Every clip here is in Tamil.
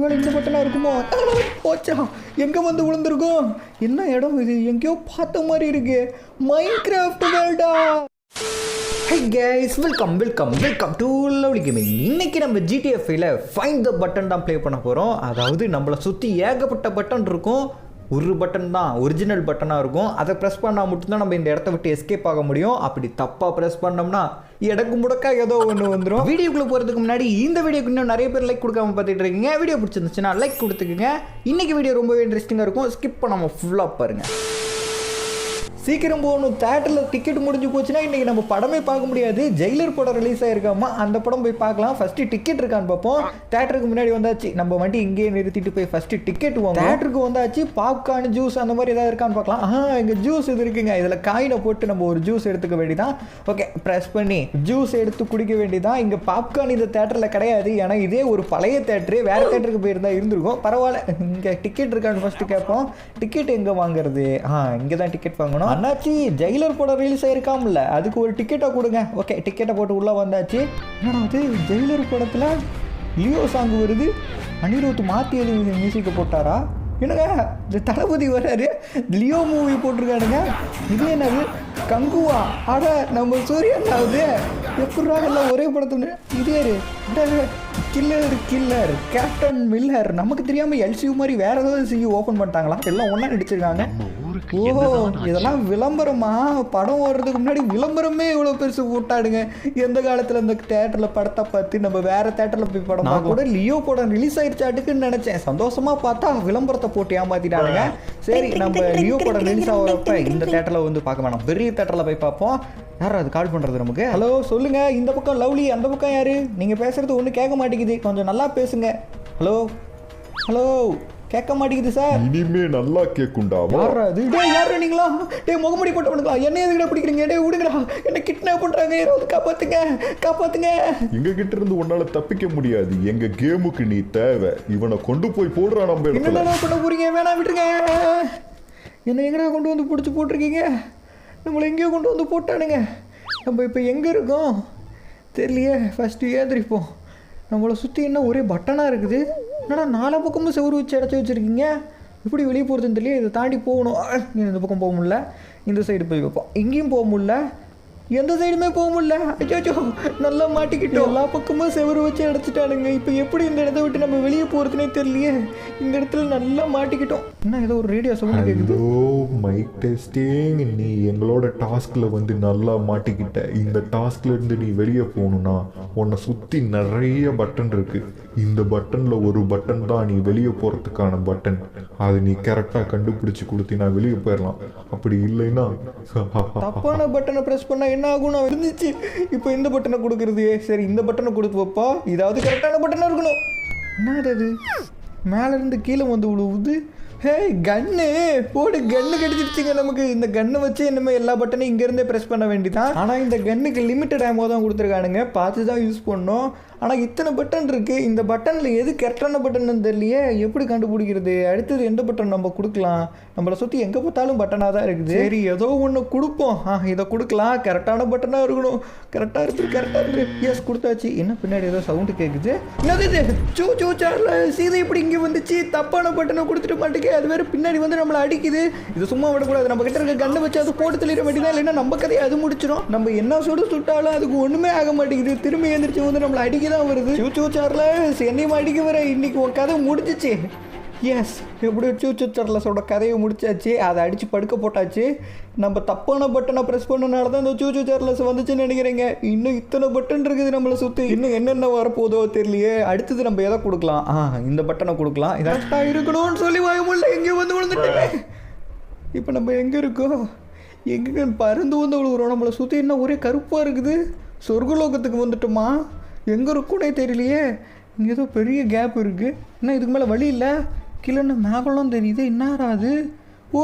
ஒருவேளை இந்த பட்டனாக இருக்குமோ? போச்சா, எங்கே வந்து விழுந்திருக்கோம்? என்ன இடம் இது? எங்கேயோ பார்த்த மாதிரி இருக்கு. மைன்கிராஃப்ட் வேர்ல்டா. Hey guys, welcome to lovely gaming. இன்னைக்கு நம்ம ஜிடிஎஃப்ல ஃபைண்ட் த பட்டன் தான் ப்ளே பண்ண போகிறோம். அதாவது நம்மளை சுற்றி ஏகப்பட்ட பட்டன் இருக்கும். ஒரு பட்டன் தான் ஒரிஜினல் பட்டனாக இருக்கும். அதை ப்ரெஸ் பண்ணால் மட்டும்தான் நம்ம இந்த இடத்த விட்டு எஸ்கேப் ஆக முடியும். அப்படி தப்பாக ப்ரெஸ் பண்ணோம்னா இடக்கு முடக்கா ஏதோ ஒன்று வந்துடும். வீடியோக்குள்ளே போகிறதுக்கு முன்னாடி இந்த வீடியோக்கு இன்னும் நிறைய பேர் லைக் கொடுக்காம பார்த்துட்டு இருக்கீங்க. வீடியோ பிடிச்சிருந்துச்சுன்னா லைக் கொடுத்துக்குங்க. இன்றைக்கி வீடியோ ரொம்பவே இன்ட்ரெஸ்டிங்காக இருக்கும். ஸ்கிப் பண்ணாமல் ஃபுல்லாக பாருங்கள். சீக்கிரம் போகணும். தேட்டரில் டிக்கெட் முடிஞ்சு போச்சுன்னா இன்றைக்கி நம்ம படமே பார்க்க முடியாது. ஜெயிலர் படம் ரிலீஸ் ஆகிருக்காமா, அந்த படம் போய் பார்க்கலாம். ஃபஸ்ட்டு டிக்கெட் இருக்கான்னு பார்ப்போம். தேட்டருக்கு முன்னாடி வந்தாச்சு. நம்ம வண்டி இங்கேயே நிறுத்திட்டு போய் ஃபஸ்ட்டு டிக்கெட் வாங்க. தேட்டருக்கு வந்தாச்சு. பாப்கார்ன், ஜூஸ் அந்த மாதிரி ஏதாவது இருக்கான்னு பார்க்கலாம். இங்கே ஜூஸ் இது இருக்குங்க. இதில் காயினை போட்டு நம்ம ஒரு ஜூஸ் எடுத்துக்க வேண்டியதான். ஓகே, ப்ரெஸ் பண்ணி ஜூஸ் எடுத்து குடிக்க வேண்டியதான். இங்கே பாப்கார்ன் இந்த தேட்டரில் கிடையாது. ஏன்னா இதே ஒரு பழைய தேட்டரு, வேறு தேட்டருக்கு போயிருந்தா இருந்திருக்கும். பரவாயில்ல. இங்கே டிக்கெட் இருக்கான்னு ஃபஸ்ட்டு கேட்போம். டிக்கெட் எங்கே வாங்குறது? இங்கே தான் டிக்கெட் வாங்கணும். அண்ணாச்சி, ஜெயிலர் படம் ரிலீஸ் ஆயிருக்காமல, அதுக்கு ஒரு டிக்கெட்டை கொடுங்க. ஓகே, டிக்கெட்டை போட்டு உள்ளே வந்தாச்சு. என்னடா அது, ஜெயிலர் படத்தில் லியோ சாங் வருது. அனிருத் மாற்றி எது மியூசிக்கை போட்டாரா? என்னங்க, இந்த தளபதி வர்றாரு, லியோ மூவி போட்டிருக்கானுங்க. இது என்னது, கங்குவா? ஆட நம்ம சூரியனாவது எப்படா எல்லாம் ஒரே படத்துல. இது யாரு? Killer captain Miller. நமக்கு தெரியாமல் எல்சியூ மாதிரி வேற ஏதாவது சியூ ஓப்பன் பண்ணிட்டாங்களா? எல்லாம் ஒன்றா நடிச்சிருக்காங்க. ஓ, இதெல்லாம் விளம்பரமா? படம் வர்றதுக்கு முன்னாடி விளம்பரமே இவ்வளோ பெருசு போட்டாடுங்க. எந்த காலத்தில் இந்த தேட்டரில் படத்தை பார்த்து நம்ம வேற தேட்டரில் போய் படம் பார்க்க கூட லியோ படம் ரிலீஸ் ஆயிடுச்சாட்டுக்குன்னு நினச்சேன். சந்தோஷமா பார்த்தா விளம்பரத்தை போட்டு ஏமாத்திட்டானுங்க. சரி, நம்ம லியோ படம் ரிலீஸ் ஆகிறப்ப இந்த தேட்டரில் வந்து பார்க்க வேணாம், பெரிய தேட்டரில் போய் பார்ப்போம். யார் அது கால் பண்ணுறது நமக்கு? ஹலோ சொல்லுங்க. இந்த பக்கம் லவ்லி, அந்த பக்கம் யாரு? நீங்கள் பேசுறது ஒன்றும் கேட்க மாட்டேங்குது. கொஞ்சம் நல்லா பேசுங்க. ஹலோ ஹலோ, கேட்க மாட்டேங்குது சார். இனிமே நல்லா கேக்குண்டா. யாரா அது? யாரா நீங்களா? முகமுடி போட்டு பண்ணுங்களா? என்ன எதுக்கிட்ட பிடிக்கிறீங்க? விடுங்களா, என்ன கிட்னாப் பண்றாங்க. யாராவது காப்பாத்துங்க. எங்க கிட்ட இருந்து உன்னால தப்பிக்க முடியாது. எங்க கேமுக்கு நீ தேவை. இவனை கொண்டு போய் போடுறா நம்ம இடத்துல. என்ன பண்ண போறீங்க? வேணாம், விட்டுருங்க. என்ன எங்கடா கொண்டு வந்து பிடிச்சி போட்டிருக்கீங்க? நம்மளை எங்கேயோ கொண்டு வந்து போட்டானுங்க. நம்ம இப்போ எங்கே இருக்கோம் தெரியலையே. ஃபஸ்ட்டு ஏந்திரிப்போம். நம்மளை சுற்றி என்ன ஒரே பட்டனாக இருக்குது. என்னடா நாலா பக்கமும் செவரு வச்சு அடைச்சி வச்சுருக்கீங்க. எப்படி வெளியே போகிறதுன்னு தெரியல. இதை தாண்டி போகணும். இந்த பக்கம் போக முடியல. இந்த சைடு போய் வைப்போம். எங்கேயும் போக முடியல, எந்த சைடுமே போக முடியல. அச்சோ, நல்லா மாட்டிக்கிட்டோம். எல்லா பக்கமும் செவரு வச்சு அடைச்சிட்டானுங்க. இப்போ எப்படி இந்த இடத்த விட்டு நம்ம வெளியே போகிறதுனே தெரியலையே. இந்த இடத்துல நல்லா மாட்டிக்கிட்டோம். என்ன ஏதோ ஒரு ரேடியோ சவுண்ட் கேட்குது. Mike testing. நீ எங்களோட டாஸ்க்ல வந்து நல்லா மாட்டிக்கிட்ட. இந்த டாஸ்க்ல இருந்து நீ வெளியே போகணும்னா உன்னை சுற்றி நிறைய பட்டன் இருக்கு. இந்த பட்டன்ல ஒரு பட்டன் தான் நீ வெளியே போறதுக்கான பட்டன். அதை நீ கரெக்டாக கண்டுபிடிச்சு கொடுத்தீங்கன்னா வெளியே போயிடலாம். அப்படி இல்லைன்னா தப்பான பட்டனை ப்ரெஸ் பண்ணா என்ன ஆகும்? நான் இருந்துச்சு. இப்போ இந்த பட்டனை கொடுக்குறது. சரி, இந்த பட்டனை கொடுத்து வைப்பா. இதாவது கரெக்டான பட்டனாக இருக்கணும். என்னது அது? மேலேருந்து கீழே வந்து விழுவுது. ஹே, கன்னு போடு. கன்னு கிடைச்சிருச்சுங்க நமக்கு. இந்த கன்னை வச்சு இனிமேல் எல்லா பட்டனையும் இங்கேருந்தே ப்ரெஸ் பண்ண வேண்டியதான். ஆனால் இந்த கன்னுக்கு லிமிட்டட் ஆமோ தான் கொடுத்துருக்கானுங்க. பார்த்து தான் யூஸ் பண்ணோம். ஆனால் இத்தனை பட்டன் இருக்குது. இந்த பட்டனில் எது கரெக்டான பட்டன் தெரியலையே. எப்படி கண்டுபிடிக்கிறது? அடுத்தது எந்த பட்டன் நம்ம கொடுக்கலாம்? நம்மளை சுற்றி எங்கே பார்த்தாலும் பட்டனாக தான் இருக்குது. சரி, ஏதோ ஒன்று கொடுப்போம். இதை கொடுக்கலாம். கரெக்டான பட்டனாக இருக்கணும். கரெக்டாக இருக்குது. எஸ், கொடுத்தாச்சு. என்ன பின்னாடி ஏதோ சவுண்டு கேட்குது? என்னது? சூ சார்ல சீதை இப்படி இங்கே வந்துச்சு. தப்பான பட்டனை கொடுத்துட்டு மாட்டேங்க. அது வேறு பின்னாடி வந்து நம்மளை அடிக்குது. இது சும்மா விடக்கூடாது. நம்ம கிட்ட இருக்க கண்ணை வச்சு அது போட்டு தெளிற வேண்டியதான். இல்லைன்னா நம்ம கதையை அது முடிச்சிடும். நம்ம என்ன சுட்டாலும் அதுக்கு ஒன்றுமே ஆக மாட்டேங்குது. திரும்பி எழுந்திரிச்சு வந்து நம்மளை அடிக்க தான் வருது. சூ சார்ல என்னையும் அடிக்க வர. இன்னைக்கு உன் கதை முடிஞ்சிச்சு. எஸ், எப்படியோ சூ சார்லஸோட கதையை முடிச்சாச்சு. அதை அடித்து படுக்க போட்டாச்சு. நம்ம தப்பான பட்டனை ப்ரெஸ் பண்ணனால தான் இந்த சூ சார்லஸ் வந்துச்சுன்னு நினைக்கிறேங்க. இன்னும் இத்தனை பட்டன் இருக்குது நம்மளை சுற்றி. இன்னும் என்னென்ன வரப்போதோ தெரியலையே. அடுத்தது நம்ம எதை கொடுக்கலாம்? இந்த பட்டனை கொடுக்கலாம். இதான் இருக்கணும்னு சொல்லி வாயமுள்ள எங்கேயோ வந்து விழுந்துட்டேன். இப்போ நம்ம எங்கே இருக்கோம்? எங்கே பருந்து வந்து விழுகுறோம்? நம்மளை சுற்றி என்ன ஒரே கருப்பாக இருக்குது. சொர்க்கலோகத்துக்கு வந்துட்டோமா? எங்கே இருக்குன்னே தெரியலையே. இங்கே ஏதோ பெரிய கேப் இருக்குது. என்ன இதுக்கு மேலே வழி இல்லை? கீழே மேகலாம் தெரியுது. என்னது? ஓ,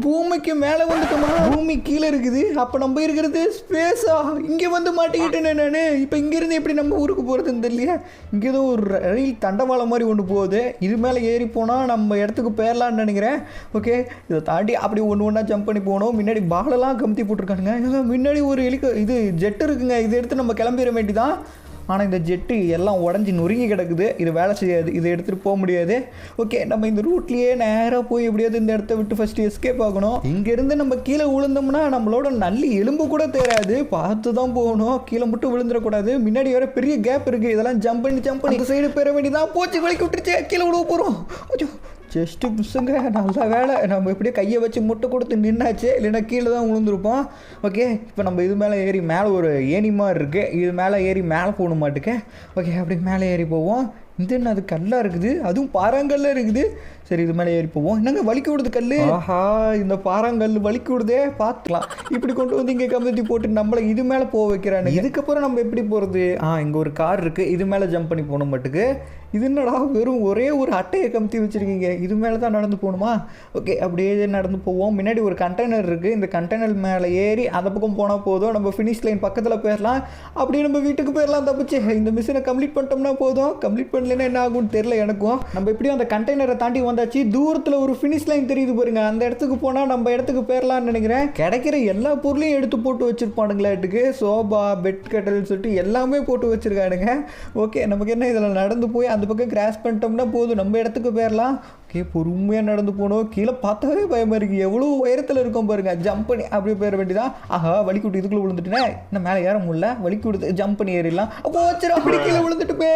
பூமிக்கு மேலே வந்துட்டோமா? பூமி கீழே இருக்குது. அப்போ நம்ம இருக்கிறது ஸ்பேஸா? இங்கே வந்து மாட்டிக்கிட்டேனே நான். இப்போ இங்கேருந்து எப்படி நம்ம ஊருக்கு போகிறதுன்னு தெரியலையே. இங்கே ஏதோ ஒரு ரயில் தண்டவாளம் மாதிரி ஒன்று போகுது. இது மேலே ஏறி போனால் நம்ம இடத்துக்கு போயிடலான்னு நினைக்கிறேன். ஓகே, இதை தாண்டி அப்படி ஒன்றா ஜம்ப் பண்ணி போகணும். முன்னாடி பாலெல்லாம் கமுத்தி போட்டிருக்கானுங்க. முன்னாடி ஒரு இது ஜெட் இருக்குங்க. இதை எடுத்து நம்ம கிளம்பிட வேண்டிதான். ஆனால் இந்த ஜெட்டு எல்லாம் உடஞ்சி நொறுங்கி கிடக்குது. இது வேலை செய்யாது, இதை எடுத்துகிட்டு போக முடியாது. ஓகே, நம்ம இந்த ரூட்லேயே நேராக போய் எப்படியாவது இந்த இடத்த விட்டு ஃபஸ்ட்டு எஸ்கேப் ஆகணும். இங்கேருந்து நம்ம கீழே விழுந்தோம்னா நம்மளோட நல்லி எலும்பு கூட தேராது. பார்த்து தான் போகணும், கீழே மட்டும் விழுந்துடக்கூடாது. முன்னாடி வர பெரிய கேப் இருக்குது, இதெல்லாம் ஜம்ப் பண்ணி அந்த சைடு பெற வேண்டியதான். போச்சு, வலிக்கு விட்டுருச்சு, கீழே விழுவ போகிறோம். ஜஸ்ட்டு மிஸ்ஸுங்க, நல்ல வேலை நம்ம எப்படியே கையை வச்சு முட்டை கொடுத்து நின்னாச்சு, இல்லைன்னா கீழே தான் விழுந்துருப்போம். ஓகே, இப்போ நம்ம இது மேலே ஏறி மேலே ஒரு ஏணி மாதிரி இருக்குது, இது மேலே ஏறி மேலே போகணும் மாட்டுக்கு. ஓகே, அப்படி மேலே ஏறி போவோம். இந்த என்ன அது கல்லாக இருக்குது, அதுவும் பாறாங்கல்ல இருக்குது. சரி, இது மேலே ஏறி போவோம். என்னங்க வலிக்கு விடுது கல். ஆஹா, இந்த பாறாங்கல் வலிக்கு விடுதே, பார்த்துக்கலாம். இப்படி கொண்டு வந்து இங்கே கமுத்தி போட்டு நம்மளை இது மேலே போக வைக்கிறானு. இதுக்கப்புறம் நம்ம எப்படி போகிறது? இங்கே ஒரு கார் இருக்குது, இது மேலே ஜம்ப் பண்ணி போகணும் மட்டுக்கு. இது என்னடா வெறும் ஒரே ஒரு அட்டையை கமுத்தி வச்சுருக்கீங்க, இது மேலே தான் நடந்து போகணுமா? ஓகே, அப்படியே நடந்து போவோம். முன்னாடி ஒரு கண்டெய்னர் இருக்குது, இந்த கண்டெய்னர் மேலே ஏறி அந்த பக்கம் போனால் போதும், நம்ம ஃபினிஷ் லைன் பக்கத்தில் போயிடலாம். அப்படியே நம்ம வீட்டுக்கு போயிடலாம் தப்பிச்சு. இந்த மிஷினை கம்ப்ளீட் பண்ணிட்டோம்னா போதும். கம்ப்ளீட் பண்ணலைன்னா என்ன ஆகும்னு தெரியல எனக்கும். நம்ம எப்படியும் அந்த கண்டெய்னரை தாண்டி வந்தாச்சு. தூரத்தில் ஒரு ஃபினிஷ் லைன் தெரியுது பாருங்க, அந்த இடத்துக்கு போனால் நம்ம இடத்துக்கு போயிடலாம்னு நினைக்கிறேன். கிடைக்கிற எல்லா பொருளையும் எடுத்து போட்டு வச்சுருப்பானுங்களாட்டுக்கு. சோபா, பெட் கட்டல்னு சொல்லிட்டு எல்லாமே போட்டு வச்சுருக்கானுங்க. ஓகே, நமக்கு என்ன இதில் நடந்து போய் அந்த பக்கம் கிராஸ் பண்ணிட்டோம்னா போதும், நம்ம இடத்துக்கு போயிடலாம். ஓகே, பொறுமையாக நடந்து போகணும். கீழே பார்த்தாவே பயமாக இருக்குது, எவ்வளோ உயரத்தில் இருக்கும் பாருங்க. ஜம்ப் பண்ணி அப்படியே போயிட வேண்டியதான். ஆஹா, வலிக்கு விட்டு இதுக்குள்ளே விழுந்துட்டேன், இன்னும் மேலே ஏற முடியல. வலிக்கு விடுது, ஜம்ப் பண்ணி ஏறிடலாம். அப்போ வச்சுரு, அப்படி கீழே விழுந்துட்டுமே.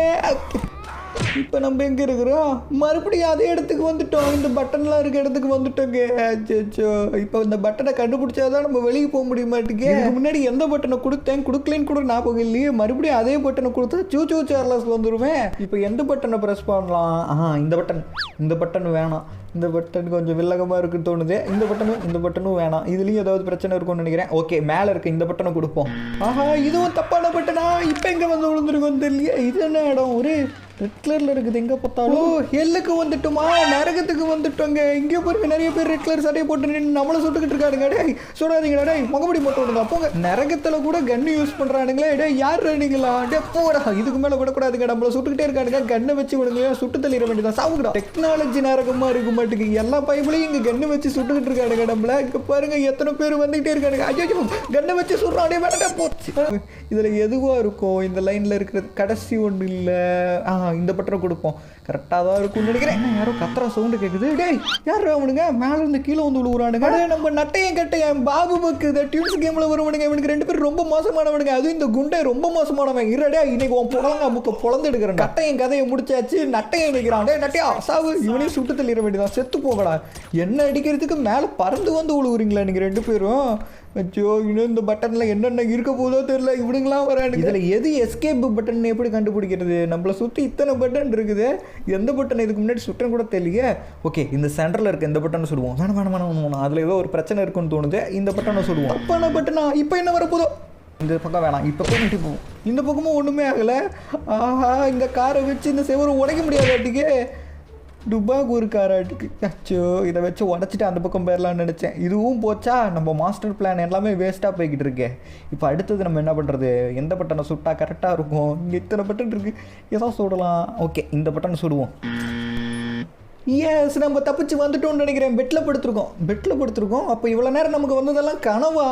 இப்போ நம்ம எங்கே இருக்கிறோம்? மறுபடியும் அதே இடத்துக்கு வந்துட்டோம், இந்த பட்டன்லாம் இருக்க இடத்துக்கு வந்துட்டோங்க. அச்சோ, இப்போ இந்த பட்டனை கண்டுபிடிச்சாதான் நம்ம வெளியே போக முடியுமாட்டுக்கு. இதுக்கு முன்னாடி எந்த பட்டனை கொடுக்கலன்னு கூட ஞாபகம் இல்லையே. மறுபடியும் அதே பட்டனை கொடுத்தா சூ சார்லஸ் வந்துடுவேன். இப்போ எந்த பட்டனை ப்ரெஸ் பண்ணலாம்? இந்த பட்டன் வேணாம், இந்த பட்டன் கொஞ்சம் வில்லகமாக இருக்குன்னு தோணுது. இந்த பட்டனும் வேணாம், இதுலேயும் ஏதாவது பிரச்சனை இருக்கும்னு நினைக்கிறேன். ஓகே, மேலே இருக்க இந்த பட்டனை கொடுப்போம். ஆஹா, இதுவும் தப்பான பட்டனா? இப்போ எங்கே வந்து விழுந்துருக்கோன்னு தெரியல. இது என்ன இடம்? ஒரு ரெட் கலரில் இருக்குது, எங்கே பார்த்தாலும். ஹெல்லுக்கு வந்துட்டோமா, நரகத்துக்கு வந்துட்டோங்க. இங்கே பாருங்க, நிறைய பேர் ரெட் கலர் சட்டையை போட்டு நின்று நம்மளை சுட்டுக்கிட்டு இருக்காருங்க. டேய் சுடாதீங்கடா, டேய் முகப்படி போட்டு விடுங்க. போங்க, நரகத்தில் கூட கன்று யூஸ் பண்ணுறானுங்களே. டேய் யார் நீங்களா? டே போடா, இதுக்கு மேலே விடக்கூடாதுங்க, நம்மளை சுட்டுக்கிட்டே இருக்கானுங்க. கண்ணை வச்சு விடுங்க, சுட்டு தள்ளிட வேண்டியதான். சாவுங்கடா, டெக்னாலஜி நரகமாக இருக்க மாட்டேங்குது. எல்லா பைப்புலையும் இங்கே கண்ணை வச்சு சுட்டுக்கிட்டு இருக்கானுங்க நம்மள. இங்கே பாருங்க எத்தனை பேர் வந்துகிட்டே இருக்கானுங்க. ஐயோ, கண்ணை வச்சு சுடுறான், அப்படியே வேணா போச்சு. இதில் எதுவாக இருக்கும் இந்த லைனில் இருக்கிறது? கடைசி ஒன்று இல்லை. இந்த பட்டனை கொடுப்போம், கரெக்டாக தான் இருக்கும்னு நினைக்கிறேன். என்ன யாரோ கத்துற சவுண்டு கேட்குது. டேய் யார் அவனுங்க மேலே இருந்து கீழே வந்து விழுவுறானுங்க? நம்ம நட்டையன் கட்டையன் பாபு பக்கு இந்த டியூன்ஸ் கேமில் வருவானுங்க. இவனுக்கு 2 பேர் ரொம்ப மோசமானவனுங்க, அதுவும் இந்த குண்டை ரொம்ப மோசமானவன். இருடா, இன்னைக்கு உன் புடலங்க முக்க பொழந்து எடுக்கிறேன். கட்டையன் கதையை முடிச்சாச்சு, நட்டையன் வைக்கிறான். டே நட்டையா சாவு, இவனையும் சுட்டு தள்ளிட வேண்டியதான். செத்து போகடா, என்ன அடிக்கிறதுக்கு மேலே பறந்து வந்து விழுவுறீங்களா நீங்கள் 2 பேரும்? அச்சோ, இன்னும் இந்த பட்டனில் என்னென்ன இருக்க போதோ தெரியல. இவனுங்களாம் வரானுங்க. இதில் எது எஸ்கேப் பட்டன் எப்படி கண்டுபிடிக்கிறது? நம்மளை சுற்றி இத்தனை பட்டன் இருக்குது, எந்த பட்டன் இதுக்கு முன்னாடி சுட்டன் கூட தெரியலையே. ஓகே, இந்த சென்டரில் இருக்க இந்த பட்டனை சுடுவோம். வேணாம், அதில் ஏதோ ஒரு பிரச்சனை இருக்குன்னு தோணுது. இந்த பட்டனை சுடுவோம். அப்பான பட்டனா? இப்போ என்ன வரப்போதோ? இந்த பக்கம் வேணாம், இப்போ போயிட்டு போவோம். இந்த பக்கமும் ஒன்றுமே ஆகலை. ஆஹா, இந்த காரை வச்சு இந்த செவரை உடைக்க முடியாதாட்டிக்கு. டுபாக் ஒரு காராட்டுக்கு. அச்சோ, இதை வச்சு உடச்சிட்டு அந்த பக்கம் போயிடலான்னு நினச்சேன். இதுவும் போச்சா, நம்ம மாஸ்டர் பிளான் எல்லாமே வேஸ்ட்டாக போய்கிட்டு இருக்கேன். இப்போ அடுத்தது நம்ம என்ன பண்ணுறது? எந்த பட்டனை சுட்டா கரெக்டாக இருக்கும்? இங்கே இத்தனை பட்டன் இருக்குது, ஏதோ சுடலாம். ஓகே, இந்த பட்டனை சுடுவோம். எஸ், நம்ம தப்பிச்சு வந்துட்டோம்னு நினைக்கிறேன். பெட்டில் படுத்துருக்கோம். அப்போ இவ்வளோ நேரம் நமக்கு வந்ததெல்லாம் கனவா?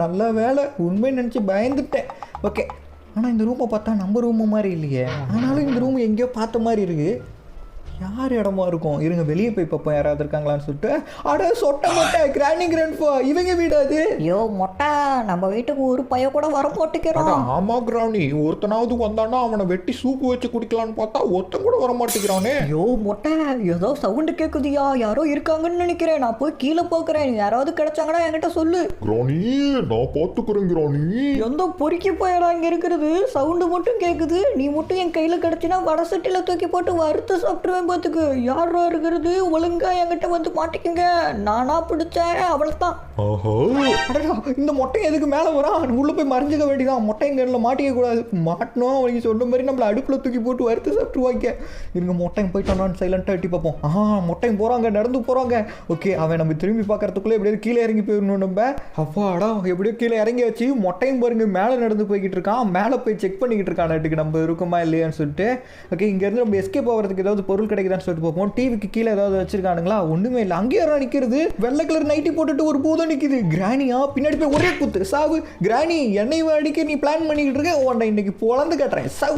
நல்ல வேலை, உண்மை நினச்சி பயந்துட்டேன். ஓகே, ஆனால் இந்த ரூமை பார்த்தா நம்ம ரூமு மாதிரி இல்லையே. ஆனாலும் இந்த ரூம் எங்கேயோ பார்த்த மாதிரி இருக்குது. யார் இடமா இருக்கும்? இருங்க, வெளியே போய் பார்ப்போம் யாராவது இருக்காங்களான்னு சொல்லிட்டு. அட சொட்ட மொட்டை, கிராண்டிங் கிராண்ட்பா, இவங்க வீடு அது. ஐயோ மொட்டை, நம்ம வீட்டுக்கு ஒரு பைய கூட வர மாட்டேங்கிறான். ஆமா கிராணி, ஒருத்தனாவது வந்தானா அவனை வெட்டி சூப்பு வச்சு குடிக்கலான்னு பார்த்தா ஒருத்தன் கூட வர மாட்டேங்கிறானே. ஐயோ மொட்டை, ஏதோ சவுண்டு கேட்குதியா, யாரோ இருக்காங்கன்னு நினைக்கிறேன். நான் போய் கீழே போக்குறேன், யாராவது கிடைச்சாங்கன்னா என்கிட்ட சொல்லு. கிராணி, நான் பார்த்துக்கிறேன் கிராணி. எந்த பொறுக்கி போயடா இங்கே இருக்கிறது? சவுண்டு மட்டும் கேட்குது. நீ மட்டும் என் கையில் கிடச்சினா வடை சட்டியில் தூக்கி போட்டு வறுத்து சாப்பிட்டுருவேன். பார்த்துக்கு யாரா இருக்கிறது? ஒழுங்கா என்கிட்ட வந்து மாட்டிக்குங்க, நானா பிடிச்சேன், அவ்வளோதான். இந்த மொட்டை எதுக்கு மேலே வரான்? உள்ளே போய் மறைஞ்சிக்க வேண்டியதான். மொட்டைங்கல்ல மாட்டிக்க கூடாது. மாட்டினோம் அவங்க சொன்ன மாதிரி நம்மளை அடுப்பில் தூக்கி போட்டு வறுத்து சாப்பிட்டுருவாங்க. இருங்க, மொட்டையும் போயிட்டானான்னு சைலண்டாக எட்டி பார்ப்போம். மொட்டையும் போகிறாங்க, நடந்து போகிறாங்க. ஓகே, அவன் நம்ம திரும்பி பார்க்கறதுக்குள்ளே எப்படியாவது கீழே இறங்கி போயிடணும். நம்ம அப்பாடா எப்படியோ கீழே இறங்கி வச்சு மொட்டையும் பாருங்க மேலே நடந்து போய்கிட்டு இருக்கான். மேலே போய் செக் பண்ணிக்கிட்டு இருக்கான், நம்ம இருக்குமா இல்லையான்னு சொல்லிட்டு. ஓகே, இங்கேருந்து நம்ம எஸ்கேப் ஆகிறதுக்கு ஏதாவது பொருள் கிடைக்குதான்னு சொல்லிட்டு பார்ப்போம். டிவிக்கு கீழே ஏதாவது வச்சிருக்கானுங்களா? ஒண்ணுமே இல்லை. அங்கேயே யாரோ நிற்கிறது. வெள்ளை கலர் நைட்டி போட்டுட்டு ஒரு பூதம் நிற்குது. கிராணியா பின்னாடி போய் ஒரே குத்து சாவு. கிராணி என்னை அடிக்க நீ பிளான் பண்ணிக்கிட்டு இருக்க. உன்னை இன்னைக்கு பொழந்து கட்டுறேன் சாவு.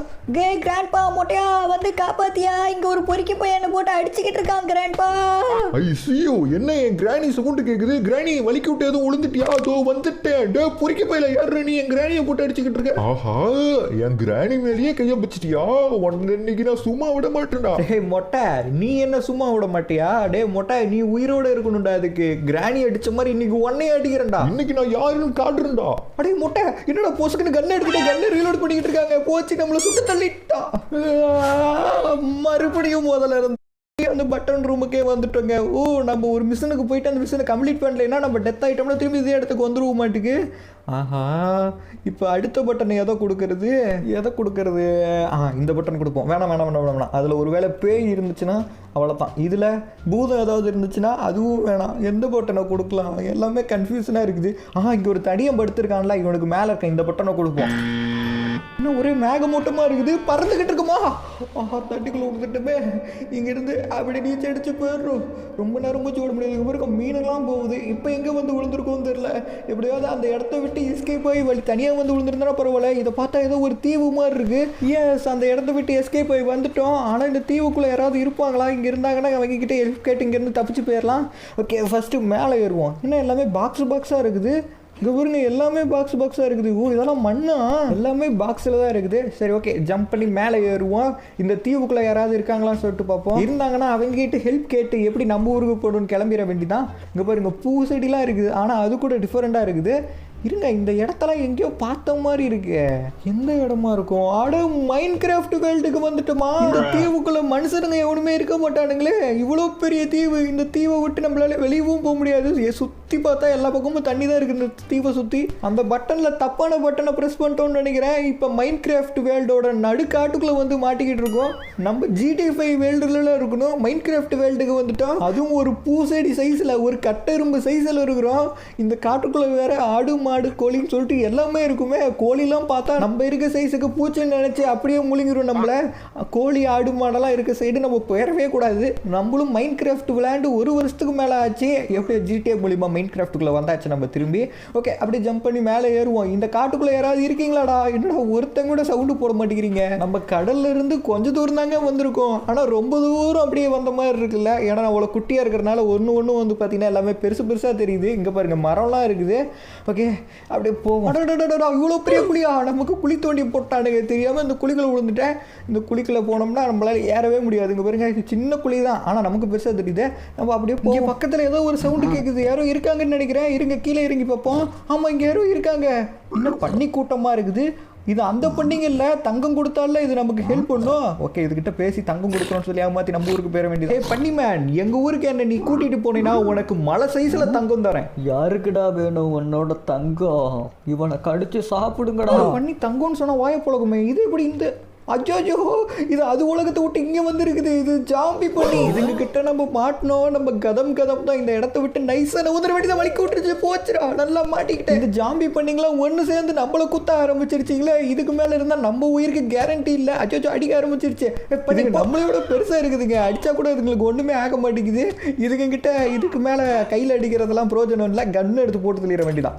கிராண்ட்பா மொட்டையா வந்து காப்பாத்தியா, இங்க ஒரு பொறுக்கி போய் என்ன போட்டு அடிச்சுக்கிட்டு இருக்கான் கிராண்ட்பா. ஐயோ என்ன என் கிராணி சவுண்ட் கேக்குது. கிராணி வலிக்கு விட்டு எதுவும் விழுந்துட்டியா? அதோ வந்துட்டேன். டே பொறிக்க போயில யாரு நீ என் கிராணியை போட்டு அடிச்சுக்கிட்டு இருக்க? ஆஹா என் கிராணி மேலேயே கைய வச்சிட்டியா? உன்னை இன்னைக்கு நான் சும்மா விட மாட்டேன்டா. டே மொட்டை நீ என்ன சும்மா விட மாட்டியா? டே மொட்டை நீ உயிரோட இருக்கணும்டா. அதுக்கு கிராணி அடிச்ச மாதிரி இன்னைக்கு உன்னையே அடிக்கிறேன்டா. இன்னைக்கு நான் யாருன்னு காட்டுறேன்டா. அடே மொட்டை என்னடா போஸ்க்கு கன் எடுத்துட்டு கன் ரீலோட் பண்ணிக்கிட்டு இருக்காங்க. போச்சு நம்மள சுட்டு தள்ளிட்டா. மறுபடியும் முதல்ல இருந்து அந்த பட்டன் ரூமுக்கே வந்துட்டோங்க. ஓ நம்ம ஒரு மிஷனுக்கு போயிட்டு அந்த மிஷனை கம்ப்ளீட் பண்ணலைன்னா நம்ம டெத் ஆகிட்டோம்னா திரும்பி இதே இடத்துக்கு வந்துருவோம் மாட்டுக்கு. ஆஹா இப்போ அடுத்த பட்டனை எதை கொடுக்கறது? இந்த பட்டன் கொடுப்போம். வேணாம். அதில் ஒரு வேளை பேய் இருந்துச்சுன்னா அவ்வளோதான். இதில் பூதம் ஏதாவது இருந்துச்சுன்னா அதுவும் வேணாம். எந்த பட்டனை கொடுக்கலாம்? எல்லாமே கன்ஃபியூஷனாக இருக்குது. இங்கே ஒரு தடியம் படுத்திருக்கான்ல, இவனுக்கு மேலே இருக்க இந்த பட்டனை கொடுப்போம். இன்னும் ஒரே மேகமூட்டமாக இருக்குது. பறந்துக்கிட்டு இருக்குமா? தட்டிக்குள்ள விழுந்துட்டுமே. இங்கேருந்து அப்படி நீச்சல் அடிச்சு போயிடுறோம். ரொம்ப நேரம் மூச்சு விட முடியாது. இங்கே இருக்க மீனெல்லாம் போகுது. இப்போ எங்கே வந்து விழுந்துருக்கோன்னு தெரியல. எப்படியாவது அந்த இடத்த விட்டு எஸ்கேப் ஆகி வழி தனியாக வந்து விழுந்துருந்தா பரவாயில்ல. இதை பார்த்தா ஏதோ ஒரு தீவு மாதிரி இருக்கு. எஸ் அந்த இடத்த விட்டு எஸ்கேப் ஆகி வந்துட்டோம். ஆனால் இந்த தீவுக்குள்ளே யாராவது இருப்பாங்களா? இங்கே இருந்தாங்கன்னா அவங்க கிட்டே ஹெல்ப் கேட்டு இங்கேருந்து தப்பிச்சு போயிடலாம். ஓகே ஃபஸ்ட்டு மேலே ஏறுவோம். இன்னும் எல்லாமே பாக்ஸாக இருக்குது. இங்கே பாருங்க எல்லாமே பாக்ஸாக இருக்குது. ஓ இதெல்லாம் மண்ணா? எல்லாமே பாக்ஸில் தான் இருக்குது. சரி ஓகே ஜம்ப் பண்ணி மேலே ஏறுவோம். இந்த தீவுக்குள்ளே யாராவது இருக்காங்களான்னு சொல்லிட்டு பார்ப்போம். இருந்தாங்கன்னா அவங்ககிட்ட ஹெல்ப் கேட்டு எப்படி நம்ம ஊருக்கு போடணும்னு கிளம்பிட வேண்டிதான். இங்கே பாருங்க பூ செடிலாம் இருக்குது. ஆனால் அது கூட டிஃப்ரெண்ட்டாக இருக்குது. இருங்க இந்த இடத்தெல்லாம் எங்கேயோ பார்த்த மாதிரி இருக்கு. எந்த இடமா இருக்கும்? மைன்கிராஃப்ட் வேர்ல்டுக்கு வந்துட்டோமா? இந்த தீவுக்குள்ள மனுஷனுங்க எவனுமே இருக்க மாட்டானுங்களே. இவ்வளோ பெரிய தீவு. இந்த தீவை விட்டு நம்மளால வெளியவும் போக முடியாது. சுற்றி பார்த்தா எல்லா பக்கமும் தண்ணி தான் இருக்குது இந்த தீவை சுற்றி. அந்த பட்டனில் தப்பான பட்டனை ப்ரெஸ் பண்ணிட்டோம்னு நினைக்கிறேன். இப்போ மைன்கிராஃப்ட் வேர்ல்டோட நடுக்காட்டுக்குள்ளே வந்து மாட்டிக்கிட்டு இருக்கோம். நம்ம GTA5 வேர்ல்டுல இருக்கணும். மைன்கிராஃப்ட் வேர்ல்டுக்கு வந்துட்டோம். அதுவும் ஒரு பூசெடி சைஸில், ஒரு கட்டெரும்பு சைஸில் இருக்கிறோம். இந்த காட்டுக்குள்ளே வேற ஆடு மாடு கோழின்னு சொல்லிட்டு எல்லாமே இருக்குமே. கோழிலாம் பார்த்தா நம்ம இருக்க சைஸுக்கு பூச்சின்னு நினைச்சு அப்படியே முழுங்கிடும் நம்மள. கோழி ஆடு மாடெல்லாம் இருக்க சைடு நம்ம போயிடவே கூடாது. நம்மளும் மைன்கிராஃப்ட் விளையாண்டு 1 வருஷத்துக்கு மேலே ஆச்சு. எப்படி GTA மூலிமா மைன்கிராஃப்ட்டுக்குள்ளே வந்தாச்சு நம்ம திரும்பி. ஓகே அப்படியே ஜம்ப் பண்ணி மேலே ஏறுவோம். இந்த காட்டுக்குள்ளே யாராவது இருக்கீங்களாடா? என்னடா ஒருத்தங்க கூட சவுண்டு போட மாட்டேங்கிறீங்க. நம்ம கடல்ல இருந்து கொஞ்சம் தூரம் தாங்க வந்திருக்கோம். ஆனால் ரொம்ப தூரம் அப்படியே வந்த மாதிரி இருக்குல்ல. ஏன்னா அவ்வளோ குட்டியாக இருக்கிறனால ஒன்று வந்து பார்த்தீங்கன்னா எல்லாமே பெருசாக தெரியுது. இங்கே பாருங்க மரம்லாம் இருக்குது. ஓகே அப்படியே போவோம். இவ்வளோ பெரிய குழியா? நமக்கு குழி தோண்டி போட்டானுங்க தெரியாமல் இந்த குழிக்குள்ள விழுந்துட்டேன். இந்த குழிக்குள்ள போனோம்னா நம்மளால ஏறவே முடியாது. இங்கே பாருங்க சின்ன குழி தான், ஆனால் நமக்கு பெருசாக தெரியுது. நம்ம அப்படியே போய் பக்கத்தில் ஏதோ ஒரு சவுண்டு கேட்குது. யாரோ இருக்காங்கன்னு நினைக்கிறேன். இருங்க கீழே இறங்கி பார்ப்போம். ஆமாம் இங்கே யாரோ இருக்காங்க. இன்னும் பண்ணி கூட்டமாக இருக்குது. இது அந்த பண்ணிங்க இல்லை, தங்கம் கொடுத்தால இது நமக்கு ஹெல்ப் பண்ணும். ஓகே இதுகிட்ட பேசி தங்கம் கொடுக்குறோன்னு சொல்லி ஏமாற்றி நம்ம ஊருக்கு போயிட வேண்டியது. பண்ணி மேன் எங்கள் ஊருக்கு என்ன நீ கூட்டிகிட்டு போனீங்கன்னா உனக்கு மலை சைஸில் தங்கம் தரேன். யாருக்குடா வேணும் உன்னோட தங்கம்? இவனை கடிச்சு சாப்பிடுங்கடா. பண்ணி தங்கம்னு சொன்னால் வாய பழகுமே. இது எப்படி இந்த அஜோ இது அது உலகத்தை விட்டு இங்கே வந்துருக்குது. இது ஜாம்பி பண்ணி. இதுங்க கிட்ட நம்ம மாட்டினோம். நம்ம கதம் தான் இந்த இடத்த விட்டு நைஸான உதற வேண்டி தான் வலிக்க விட்டுருச்சு. போச்சுடா நல்லா மாட்டிக்கிட்டேன். இந்த ஜாம்பி பண்ணிங்களாம் ஒன்று சேர்ந்து நம்மளை குத்த ஆரம்பிச்சிருச்சிங்களே. இதுக்கு மேலே இருந்தால் நம்ம உயிருக்கு கேரண்டி இல்லை. அச்சோ அடிக்க ஆரம்பிச்சிருச்சு. பண்ணி நம்மளோட பெருசாக இருக்குதுங்க. அடித்தா கூட இதுங்களுக்கு ஒன்றுமே ஆக மாட்டேங்குது. இதுங்கிட்ட இதுக்கு மேலே கையில் அடிக்கிறதெல்லாம் பிரோஜனம் இல்லை. கன்று எடுத்து போட்டு தெளிற வேண்டிதான்.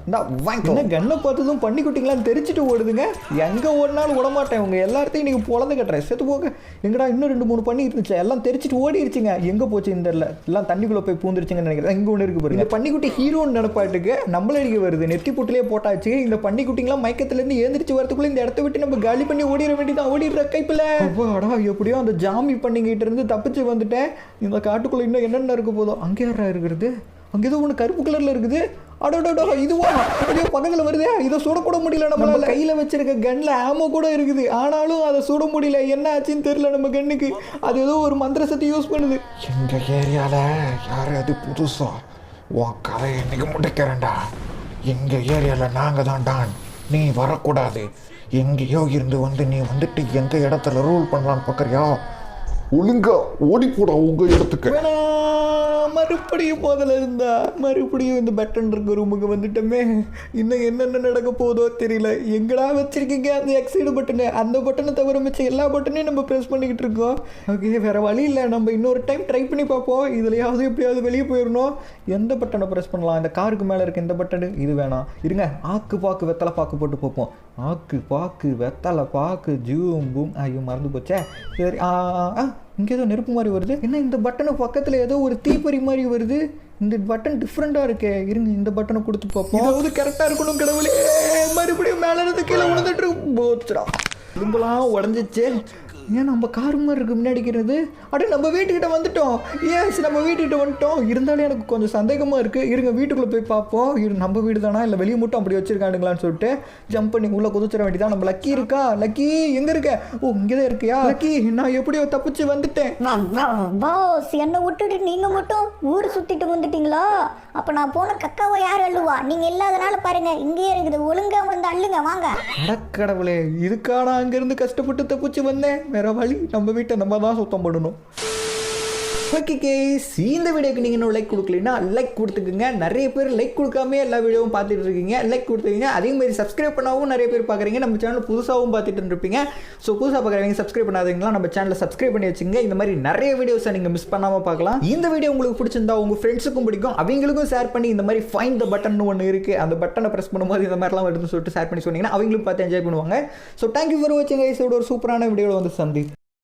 இந்த கன்னை பார்த்ததும் பண்ணி குட்டிங்களாம் தெரிச்சுட்டு ஓடுதுங்க. எங்கே ஓடினாலும் விடமாட்டேன். உங்கள் எல்லாத்தையும் பொழந்து கட்டுறேன். செத்து போக எங்கடா இன்னும் 2-3 பண்ணி இருந்துச்சு. எல்லாம் தெரிச்சிட்டு ஓடிடுச்சுங்க. எங்க போச்சு இந்த எல்லாம் தண்ணிக்குள்ள போய் பூந்துருச்சுங்கன்னு நினைக்கிறேன். இங்க ஒன்று இருக்கு பாருங்க. பன்னிக்குட்டி ஹீரோன்னு நினைப்பாட்டுக்கு நம்மள அடிக்க வருது. நெத்தி புட்டிலே போட்டாச்சு. இந்த பன்னிக்குட்டிங்களாம் மயக்கத்துல இருந்து ஏந்திரிச்சு வரதுக்குள்ள இந்த இடத்த விட்டு நம்ம காலி பண்ணி ஓடிட வேண்டியதான். ஓடிடுற கைப்பில் எப்படியோ அந்த ஜாமி பண்ணிக்கிட்டு இருந்து தப்பிச்சு வந்துட்டேன். இந்த காட்டுக்குள்ள இன்னும் என்னென்ன இருக்க போதும். அங்கே யாரா இருக்கிறது? அங்கே ஏதோ ஒன்று கருப்பு கலர்ல இருக்குது. அடோடோ இதுவா அப்படியே பக்கத்தில் வருதே. இதை சுடக்கூட முடியல. நம்ம கையில் வச்சிருக்க கன்னில் ஆமோ கூட இருக்குது. ஆனாலும் அதை சுட முடியல. என்ன ஆச்சுன்னு தெரியல நம்ம கன்னுக்கு. அது ஏதோ ஒரு மந்திர சக்தி யூஸ் பண்ணுது. எங்கள் ஏரியாவில் யாராவது புதுசா உன் கதை இன்னைக்கு முடிக்கிறேன்டா. எங்கள் ஏரியாவில் நாங்கள் தான் டான். நீ வரக்கூடாது. எங்கேயோ இருந்து வந்து நீ வந்துட்டு எங்கள் இடத்துல ரூல் பண்ணலான்னு பார்க்குறியா? ஒழுங்கா ஓடி போடா உங்கள் இடத்துக்கு. மறுபடியும் முதல்ல இருந்தா மறுபடியும் இந்த பட்டன் இருக்க ரூமுக்கு வந்துட்டோமே. இன்னும் என்னென்ன நடக்க போதோ தெரியல. எங்கடா வச்சிருக்கீங்க அந்த எக்ஸைடு பட்டனு? அந்த பட்டனை தவிர மிச்சம் எல்லா பட்டனையும் நம்ம ப்ரெஸ் பண்ணிக்கிட்டு இருக்கோம். ஓகே, வேறு வழி இல்லை, நம்ம இன்னொரு டைம் ட்ரை பண்ணி பார்ப்போம். இதுலையாவது எப்படியாவது வெளியே போயிடணும். எந்த பட்டனை ப்ரெஸ் பண்ணலாம்? இந்த காருக்கு மேலே இருக்க இந்த பட்டனு இது வேணாம். இருங்க, ஆக்கு பாக்கு வெத்தலை பாக்கு போட்டு பார்ப்போம். ஆக்கு பாக்கு வெத்தலை பாக்கு ஜூம் பூம். ஐயோ மறந்து போச்சே. சரி, இங்கே ஏதோ நெருப்பு மாதிரி வருது. என்ன இந்த பட்டனு பக்கத்தில் ஏதோ ஒரு தீப்பொறி மாதிரி வருது. இந்த பட்டன் டிஃப்ரெண்ட்டாக இருக்கே. இருங்க, இந்த பட்டனை கொடுத்து பார்ப்போம். அதாவது கரெக்டாக இருக்கணும். கடவுளே, மறுபடியும் மேலே இருந்து கீழே விழுந்துட்டு இருக்கு. போச்சுடா, எலும்பெல்லாம் உடஞ்சிச்சு. ஏன் நம்ம கார் மாதிரி இருக்கு முன்னாடிக்கிறது? அப்படியே நம்ம வீட்டுக்கிட்ட வந்துட்டோம். ஏஸ், நம்ம வீட்டுக்கிட்ட வந்துட்டோம். இருந்தாலும் எனக்கு கொஞ்சம் சந்தேகமாக இருக்குது. இருங்க, வீட்டுக்குள்ளே போய் பார்ப்போம். நம்ம வீடு தானா இல்லை வெளியே மட்டும் அப்படி வச்சுருக்கானுங்களான்னு சொல்லிட்டு ஜம்ப் பண்ணி உள்ளே குதிச்சிட வேண்டியதான். நம்ம லக்கி இருக்கா? லக்கி எங்கே இருக்க? ஓ, இங்கே தான் இருக்கியா? லக்கி, நான் எப்படியோ தப்பிச்சு வந்துட்டேன். பாஸ், என்னை விட்டுட்டு நீங்கள் மட்டும் ஊர் சுற்றிட்டு வந்துட்டீங்களா? அப்போ நான் போன கக்காவை யார் அள்ளுவா? நீங்கள் இல்லாதனால பாருங்க இங்கேயே இருக்குது. ஒழுங்காக வந்து அள்ளுங்க வாங்க. அடக்கடவுளே, இதுக்கான அங்கேருந்து கஷ்டப்பட்டு தப்பிச்சு வந்தேன். வேற வழி, நம்ம வீட்டை நம்ம தான் சுத்தம் பண்ணணும். ஓகே கேஸ், இந்த வீடியோக்கு நீங்கள் இன்னும் லைக் கொடுக்கலன்னா லைக் கொடுத்துக்குங்க. நிறைய பேர் லைக் கொடுக்காம எல்லா வீடியோவும் பார்த்துட்டு இருக்கீங்க. லைக் கொடுத்துருக்கீங்க. அதே மாதிரி சப்ஸ்கிரைப் பண்ணாவும் நிறைய பேர் பார்க்குறீங்க. நம்ம சேனல் புதுசாகவும் பார்த்துட்டு இருப்பீங்க. ஸோ புதுசாக பார்க்குறவங்க சப்ஸ்கிரைப் பண்ணாதீங்களா, நம்ம சேனலை சப்ஸ்கிரைப் பண்ணி வச்சுங்க. இந்த மாதிரி நிறைய வீடியோஸை நீங்கள் மிஸ் பண்ணாமல் பார்க்கலாம். இந்த வீடியோ உங்களுக்கு பிடிச்சிருந்தா உங்கள் ஃப்ரெண்ட்ஸுக்கும் பிடிக்கும், அவங்களுக்கும் ஷேர் பண்ணி இந்த மாதிரி ஃபைண்ட் த பட்டன் ஒன்று இருக்குது, அந்த பட்டனை ப்ரெஸ் பண்ணும்போது இந்த மாதிரிலாம் வருதுன்னு சொல்லிட்டு ஷேர் பண்ணி சொன்னீங்கன்னா அவங்களும் பார்த்து என்ஜாய் பண்ணுவாங்க. ஸோ தேங்க்யூ ஃபார் வாட்சிங் கைஸ். ஒரு சூப்பரான வீடியோவில் வந்து சந்தி.